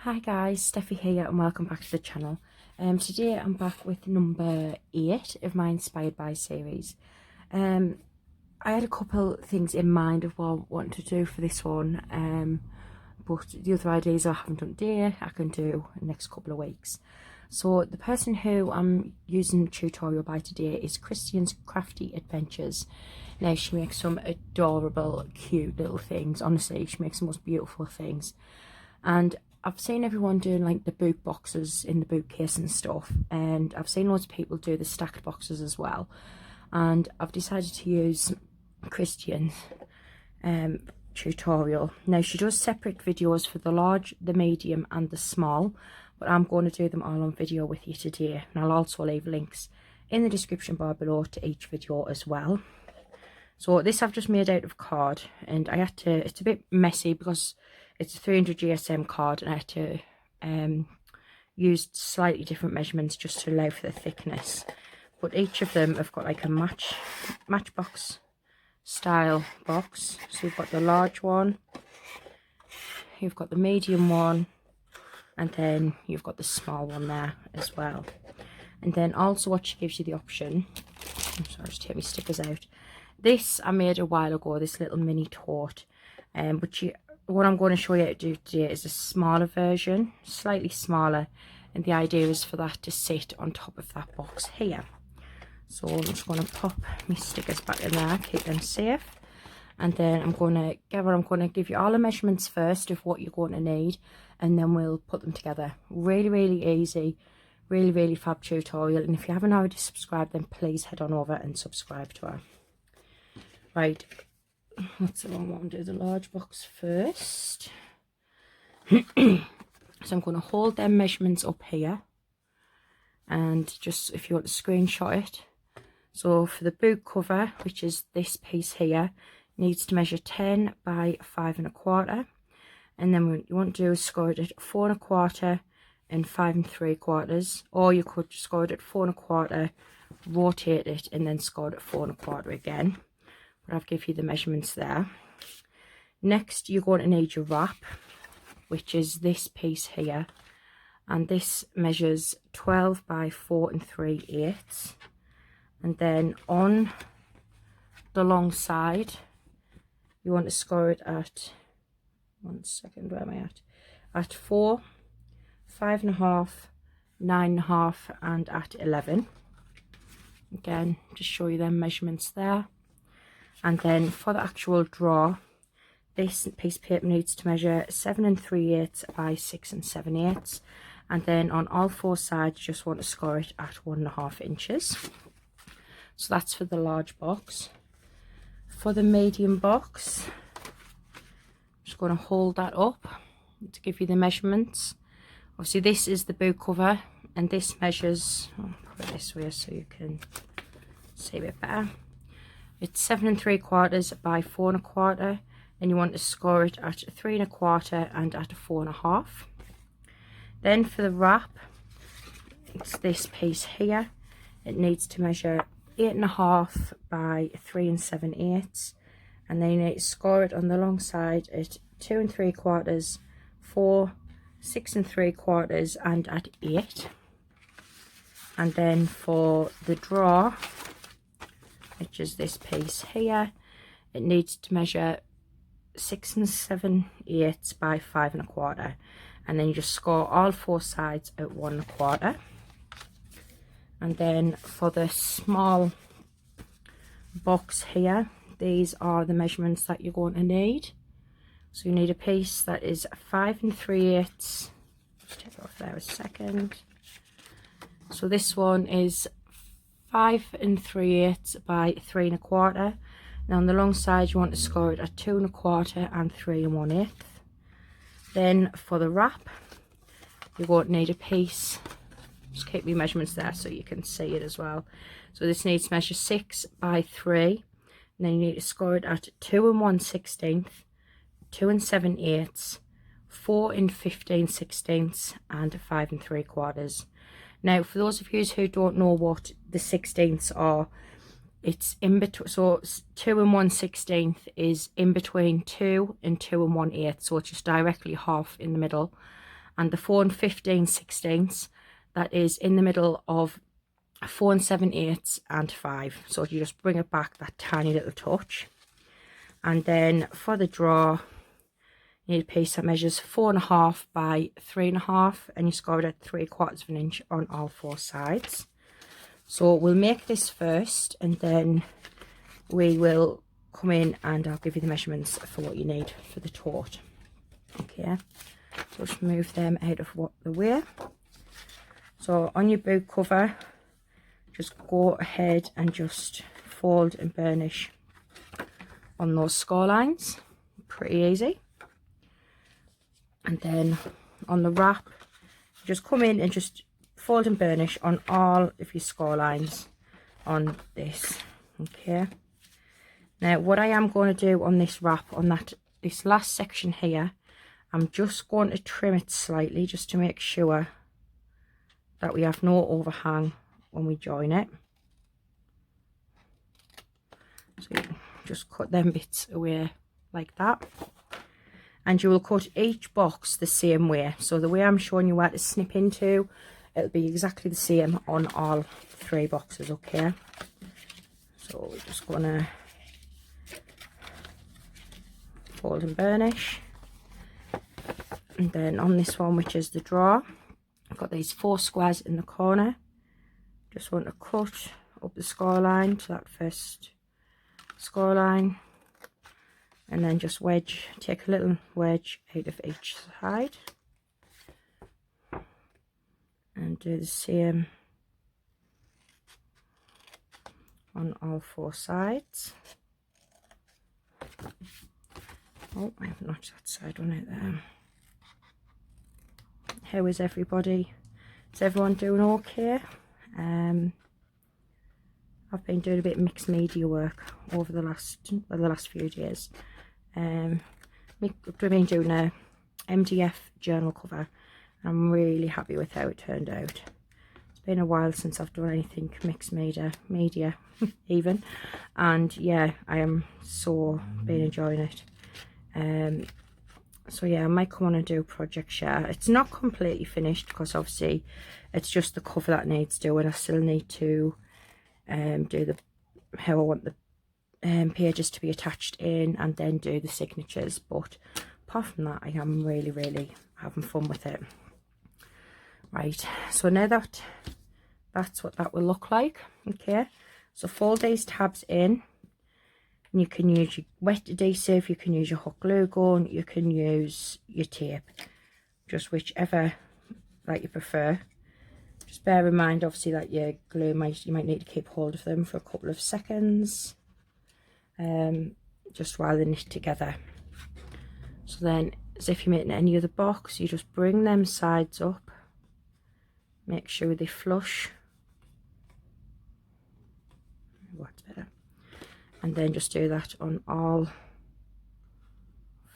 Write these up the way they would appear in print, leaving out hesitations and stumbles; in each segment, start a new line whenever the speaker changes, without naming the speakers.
Hi guys, Steffi here and welcome back to the channel. Today I'm back with number 8 of my Inspired By series. I had a couple things in mind of what I want to do for this one, but the other ideas I haven't done today, I can do in the next couple of weeks. So the person who I'm using the tutorial by today is Kristianne's Crafty Adventures. Now she makes some adorable, cute little things. Honestly, she makes the most beautiful things. And I've seen everyone doing like the boot boxes in the bookcase and stuff, and I've seen lots of people do the stacked boxes as well, and I've decided to use Kristianne's tutorial. Now she does separate videos for the large, the medium and the small, but I'm going to do them all on video with you today, and I'll also leave links in the description bar below to each video as well. So this I've just made out of card, and I had to, it's a bit messy because it's a 300 GSM card, and I had to use slightly different measurements just to allow for the thickness. But each of them have got like a matchbox style box. So you've got the large one, you've got the medium one, and then you've got the small one there as well. And then also what she gives you the option, I'm sorry, just take my stickers out. This I made a while ago, this little mini tote, but what I'm going to show you how to do today is a smaller version, slightly smaller, and the idea is for that to sit on top of that box here. So I'm just going to pop my stickers back in there, keep them safe, and then I'm going to give you all the measurements first of what you're going to need, and then we'll put them together. Really easy, really fab tutorial. And if you haven't already subscribed, then please head on over and subscribe to her. Right, what's the wrong one? Do the large box first. So I'm going to hold them measurements up here, and just if you want to screenshot it. So for the book cover, which is this piece here, needs to measure 10 by 5 1/4, and then what you want to do is score it at 4 1/4 and 5 3/4, or you could score it at 4 1/4, rotate it, and then score it at 4 1/4 again. But I'll give you the measurements there. Next, you're going to need your wrap, which is this piece here, and this measures 12 by 4 3/8. And then on the long side, you want to score it at, one second, where am I at 4, 5 1/2, 9 1/2, and at 11. Again, just show you them measurements there. And then for the actual draw, this piece of paper needs to measure 7 3/8 by 6 7/8, and then on all 4 sides you just want to score it at 1 1/2 inches. So that's for the large box. For the medium box, I'm just going to hold that up to give you the measurements. Obviously this is the book cover, and this measures, I'll put it this way so you can see a bit better. It's 7 3/4 by 4 1/4, and you want to score it at 3 1/4 and at 4 1/2. Then for the wrap, it's this piece here. It needs to measure 8 1/2 by 3 7/8, and then you need to score it on the long side at 2 3/4, 4, 6 3/4, and at 8. And then for the draw, which is this piece here, it needs to measure 6 7/8 by 5 1/4, and then you just score all 4 sides at 1 1/4. And then for the small box here, these are the measurements that you're going to need. So you need a piece that is 5 3/8. Just take it off there a second. So this one is 5 3/8 by 3 1/4. Now on the long side you want to score it at 2 1/4 and 3 1/8. Then for the wrap, you're going to need a piece, just keep your measurements there so you can see it as well. So this needs to measure 6 by 3, and then you need to score it at 2 1/16, 2 7/8, 4 15/16, and 5 3/4. Now, for those of you who don't know what the 16ths are, it's in between. So 2 1/16 is in between 2 and 2 1/8. So it's just directly half in the middle. and the 4 15/16, that is in the middle of 4 7/8 and 5. So you just bring it back that tiny little touch. And then for the draw, you need a piece that measures 4.5 by 3.5, and you score it at 3/4 of an inch on all 4 sides. So we'll make this first, and then we will come in and I'll give you the measurements for what you need for the tote. Okay, so just move them out of the way. So on your book cover, just go ahead and just fold and burnish on those score lines. Pretty easy. And then on the wrap, just come in and just fold and burnish on all of your score lines on this. Okay, now what I am going to do on this wrap, on this last section here, I'm just going to trim it slightly just to make sure that we have no overhang when we join it. So you just cut them bits away like that, and you will cut each box the same way. So the way I'm showing you where to snip into, it'll be exactly the same on all 3 boxes. Okay, so we're just gonna fold and burnish. And then on this one, which is the drawer, I've got these 4 squares in the corner. Just want to cut up the score line to that first score line, and then just take a little wedge out of each side, and do the same on all 4 sides. Oh, I haven't notched that side on it there. How is everybody? Is everyone doing okay? I've been doing a bit of mixed media work over the last few days. I've been doing a MDF journal cover. I'm really happy with how it turned out. It's been a while since I've done anything mixed media even, and yeah, I am so been enjoying it. So yeah, I might come on and do a project share. It's not completely finished because obviously it's just the cover that needs doing. I still need to do how I want the pages to be attached in, and then do the signatures. But apart from that, I am really having fun with it. Right, so now that's what that will look like. Okay, so fold these tabs in, and you can use your wet adhesive, you can use your hot glue gun, you can use your tape, just whichever that you prefer. Just bear in mind obviously that your glue you might need to keep hold of them for a couple of seconds, just while they knit together. So then, as if you're making any other box, you just bring them sides up, make sure they flush. What's better? And then just do that on all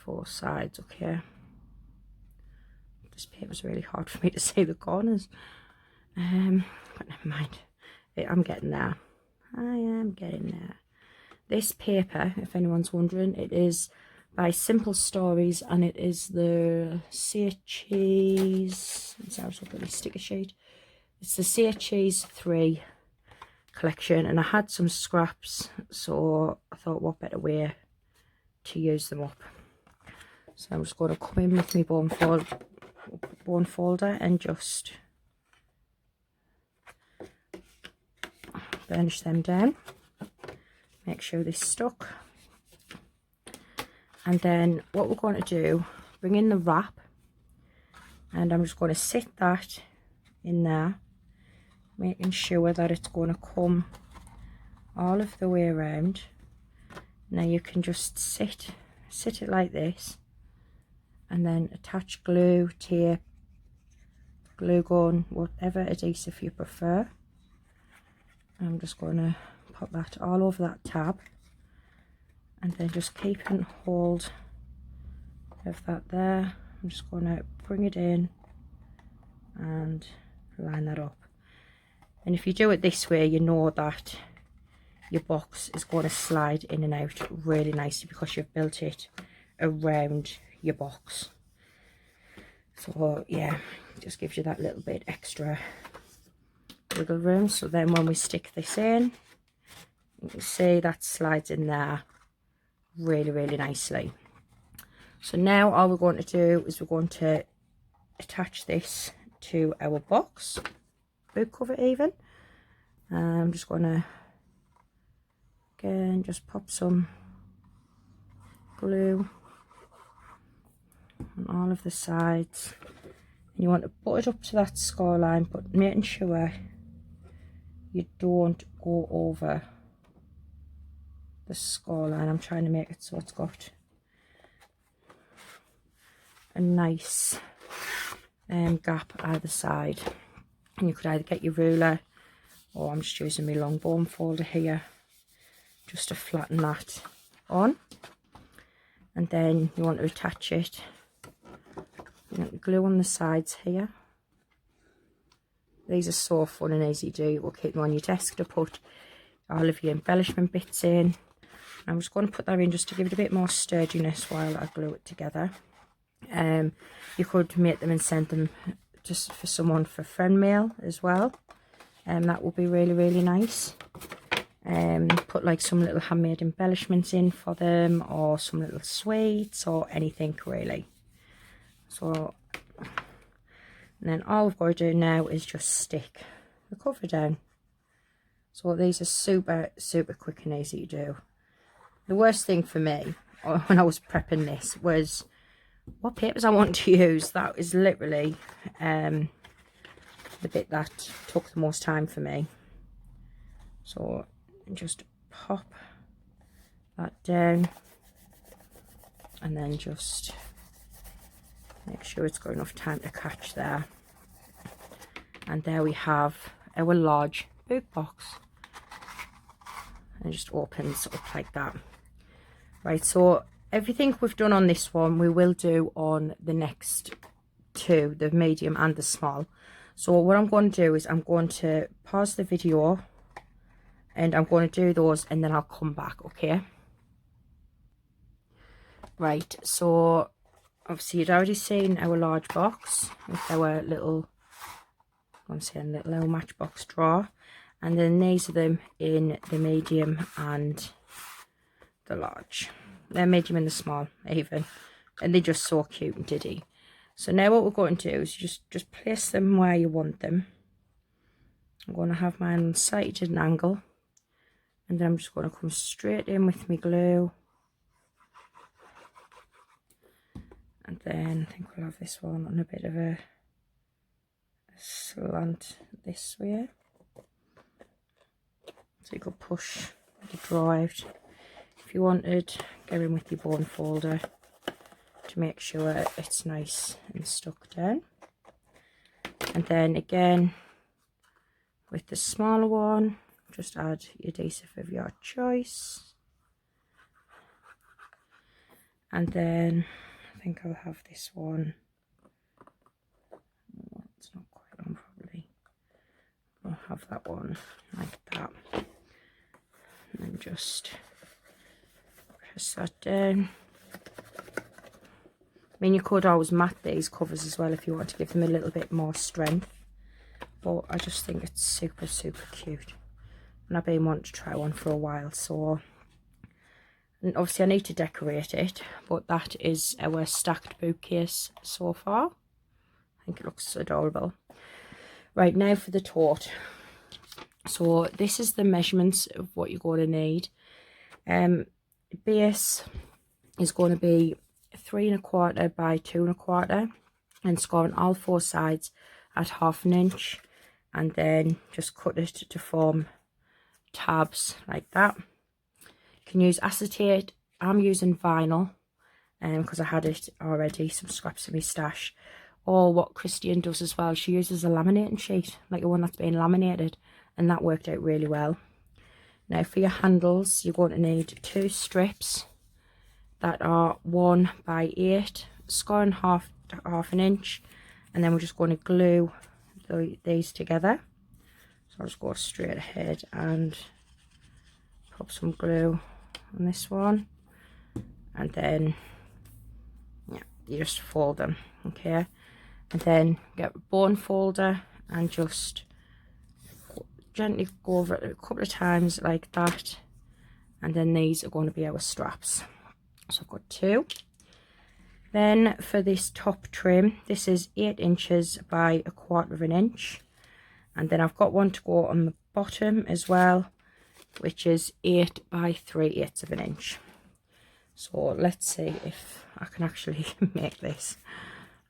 4 sides. Okay, this paper's really hard for me to see the corners, but never mind, I'm getting there. I am getting there. This paper, if anyone's wondering, it is by Simple Stories, and it is the Say Cheese, let's look at the sticker sheet. It's the Say Cheese 3 collection, and I had some scraps, so I thought what better way to use them up. So I'm just going to come in with my bone folder and just burnish them down, make sure they're stuck. And then what we're going to do, bring in the wrap, and I'm just going to sit that in there, making sure that it's going to come all of the way around. Now you can just sit it like this, and then attach glue, tape, glue gun, whatever adhesive you prefer. I'm just going to pop that all over that tab, and then just keep and hold of that there. I'm just going to bring it in and line that up. And if you do it this way, you know that your box is going to slide in and out really nicely because you've built it around your box. So yeah, just gives you that little bit extra wiggle room. So then when we stick this in, you can see that slides in there really nicely. So now all we're going to do is we're going to attach this to our box, book cover even. I'm just going to again just pop some glue on all of the sides. And you want to put it up to that score line, but making sure you don't go over the score line. I'm trying to make it so it's got a nice gap either side. And you could either get your ruler, or I'm just using my long bone folder here just to flatten that on. And then you want to attach it. You want to glue on the sides here. These are so fun and easy to do. It will keep them on your desk to put all of your embellishment bits in. I'm just going to put that in just to give it a bit more sturdiness while I glue it together. You could make them and send them just for someone for friend mail as well. That would be really nice. Put like some little handmade embellishments in for them, or some little sweets, or anything really. So, and then all we've got to do now is just stick the cover down. So these are super quick and easy to do. The worst thing for me when I was prepping this was what papers I want to use. That is literally the bit that took the most time for me. So just pop that down, and then just make sure it's got enough time to catch there. And there we have our large book box. And it just opens up like that. Right, so everything we've done on this one we will do on the next two, the medium and the small. So what I'm going to do is I'm going to pause the video and I'm going to do those, and then I'll come back, okay? Right, so obviously you'd already seen our large box with our little, little matchbox drawer, and then these are them in the medium and the large. They're medium and the small even, and they're just so cute and diddy. So now what we're going to do is just place them where you want them. I'm going to have mine sighted at an angle, and then I'm just going to come straight in with my glue. And then I think we'll have this one on a bit of a slant this way. So you could push the drawer out. If you wanted, go in with your bone folder to make sure it's nice and stuck down. And then again, with the smaller one, just add your adhesive of your choice. And then I think I'll have this one. Oh, it's not quite on properly. I'll have that one like that. And then just press that down. I mean, you could always mat these covers as well if you want to give them a little bit more strength. But I just think it's super cute. And I've been wanting to try one for a while, so. And obviously I need to decorate it, but that is our stacked bookcase so far. I think it looks adorable. Right, now for the tote. So this is the measurements of what you're going to need. Base is going to be 3 1/4 by 2 1/4, and score on all 4 sides at 1/2 inch, and then just cut it to form tabs like that. You can use acetate. I'm using vinyl because I had it already, some scraps of my stash. Or what Kristianne does as well, she uses a laminating sheet, like the one that's been laminated, and that worked out really well. Now for your handles, you're going to need 2 strips that are 1 by 8, scoring half an inch, and then we're just going to glue these together. So I'll just go straight ahead and pop some glue on this one, and then yeah, you just fold them, okay? And then get a bone folder and just gently go over it a couple of times like that. And then these are going to be our straps. So I've got 2. Then for this top trim, this is 8 inches by 1/4 inch. And then I've got one to go on the bottom as well, which is 8 by 3/8 inch. So let's see if I can actually make this.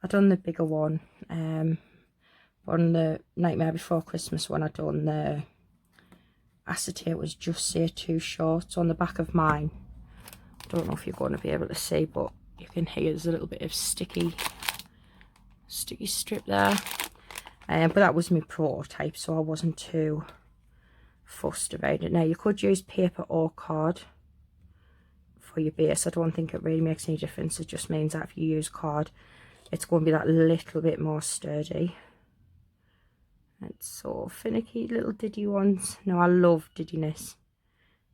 I've done the bigger one on the Nightmare Before Christmas one. I done the acetate was just say too short. So on the back of mine, I don't know if you're going to be able to see, but you can hear there's a little bit of sticky strip there. But that was my prototype, so I wasn't too fussed about it. Now you could use paper or card for your base. I don't think it really makes any difference. It just means that if you use card, it's going to be that little bit more sturdy. It's so finicky, little diddy ones. Now I love diddiness.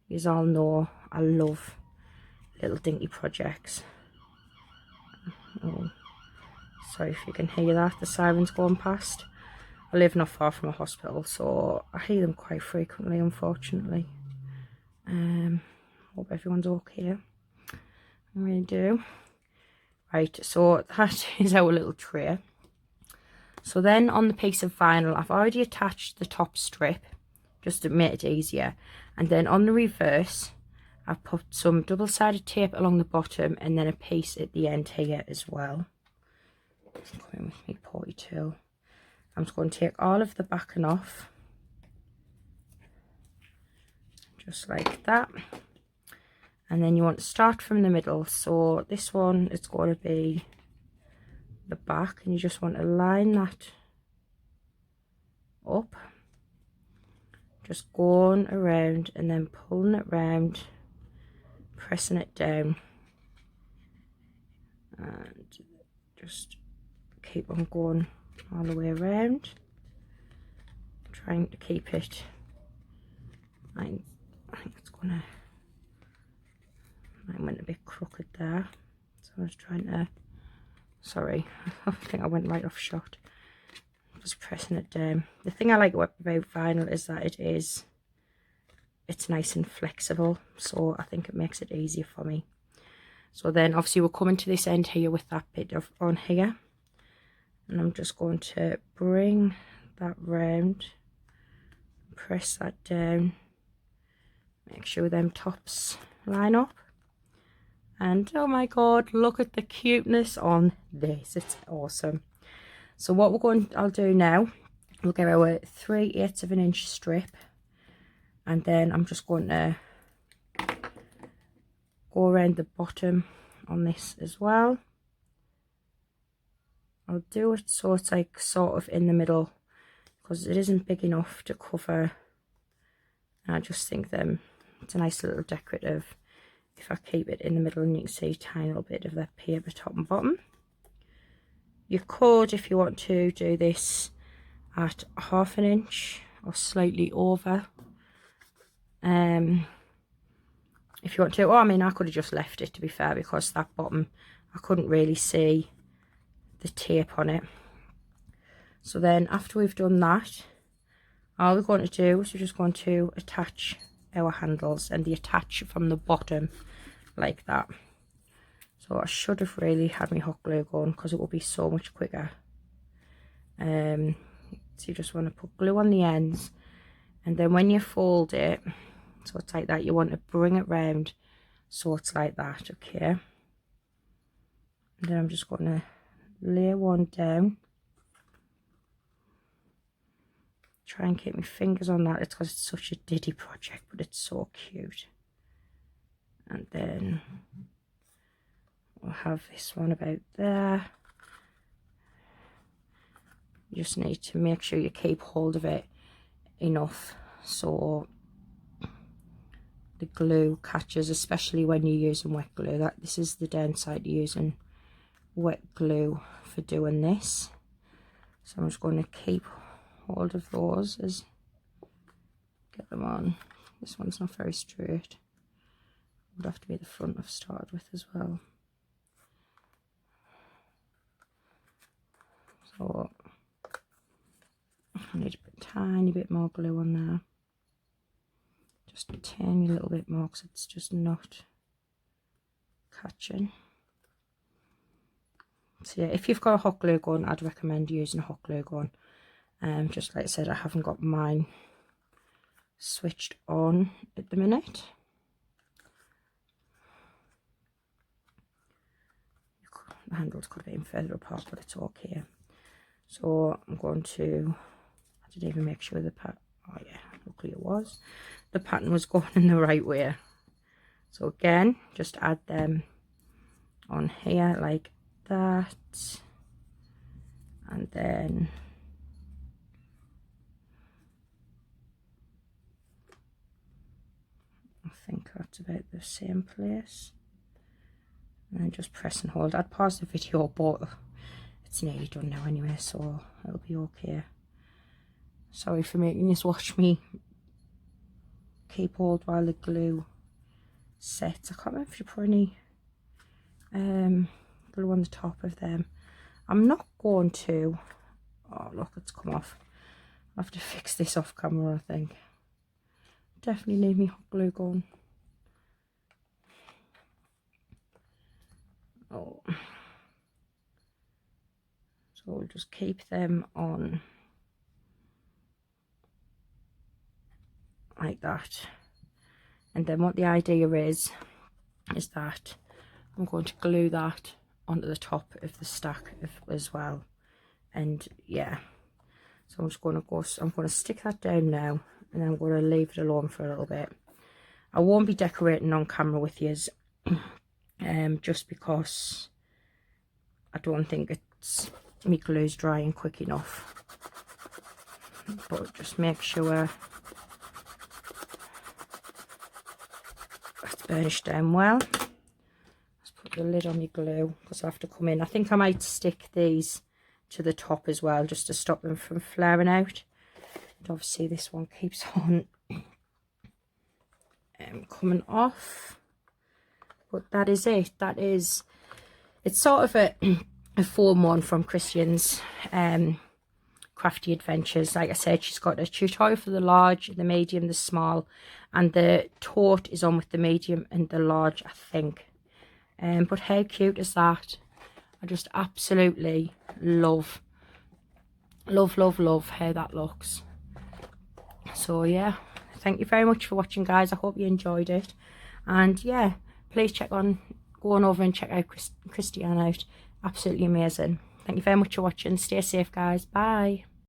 You all know I love little dinky projects. Oh, sorry if you can hear that, the sirens going past. I live not far from a hospital, so I hear them quite frequently, unfortunately. Hope everyone's okay. I really do. Right, so that is our little tray. So then on the piece of vinyl, I've already attached the top strip just to make it easier. And then on the reverse, I've put some double-sided tape along the bottom and then a piece at the end here as well. I'm coming with my potty tool. I'm just going to take all of the backing off. Just like that. And then you want to start from the middle. So this one, it's going to be the back, and you just want to line that up. Just going around and then pulling it round, pressing it down, and just keep on going all the way around, trying to keep it. I think it's gonna. I went a bit crooked there, so I was trying to. Sorry, I think I went right off shot. Just pressing it down. The thing I like about vinyl is that it's nice and flexible, so I think it makes it easier for me. So then obviously we're coming to this end here with that bit of on here, and I'm just going to bring that round, press that down, make sure them tops line up. And oh my god, look at the cuteness on this, it's awesome. So what I'll do now, we'll get our 3/8 inch strip, and then I'm just going to go around the bottom on this as well. I'll do it so it's like sort of in the middle, because it isn't big enough to cover, and I just think it's a nice little decorative if I keep it in the middle, and you can see a tiny little bit of that paper top and bottom. You could, if you want to, do this at 1/2 inch or slightly over. If you want to, or I mean, I could have just left it, to be fair, because that bottom, I couldn't really see the tape on it. So then after we've done that, all we're going to do is we're just going to attach our handles, and they attach from the bottom like that. So I should have really had my hot glue going, because it will be so much quicker. So you just want to put glue on the ends, and then when you fold it, so it's like that, you want to bring it round so it's like that, okay? And then I'm just going to lay one down. Try and keep my fingers on that. It's because it's such a diddy project, but it's so cute. And then we'll have this one about there. You just need to make sure you keep hold of it enough so the glue catches, especially when you're using wet glue. This is the downside to using wet glue for doing this. So I'm just going to keep hold of those as get them on. This one's not very straight. Would have to be the front I've started with as well. So So I need a tiny bit more glue on there. Just a tiny little bit more because it's just not catching. So yeah, if you've got a hot glue gun, I'd recommend using a hot glue gun. Just like I said, I haven't got mine switched on at the minute. The handles could have been further apart, but it's okay. So I'm going to, I didn't even make sure the pattern, oh yeah, luckily it was. The pattern was going in the right way. So again, just add them on here like that. And then I think that's about the same place. And then just press and hold. I'd pause the video, but it's nearly done now anyway, so it'll be okay. Sorry for making you watch me keep hold while the glue sets. I can't remember if you put any glue on the top of them. I'm not going to. Oh look, it's come off. I'll have to fix this off camera, I think. Definitely need me hot glue gun. Oh. So we'll just keep them on like that. And then what the idea is that I'm going to glue that onto the top of the stack as well. And yeah, so I'm just going to go, I'm going to stick that down now, and then I'm going to leave it alone for a little bit. I won't be decorating on camera with yous, just because I don't think it's, my glue's drying quick enough. But just make sure it's burnished down well. Let's put the lid on my glue because I have to come in. I think I might stick these to the top as well, just to stop them from flaring out. And obviously this one keeps on coming off. But that is it. That is, it's sort of a form one from Kristianne's crafty adventures. Like I said, she's got a tutorial for the large, the medium, the small, and the tote is on with the medium and the large, I think. But how cute is that? I just absolutely love how that looks. So yeah, thank you very much for watching, guys. I hope you enjoyed it, and yeah, please go on over and check out Kristianne out. Absolutely amazing. Thank you very much for watching. Stay safe, guys. Bye.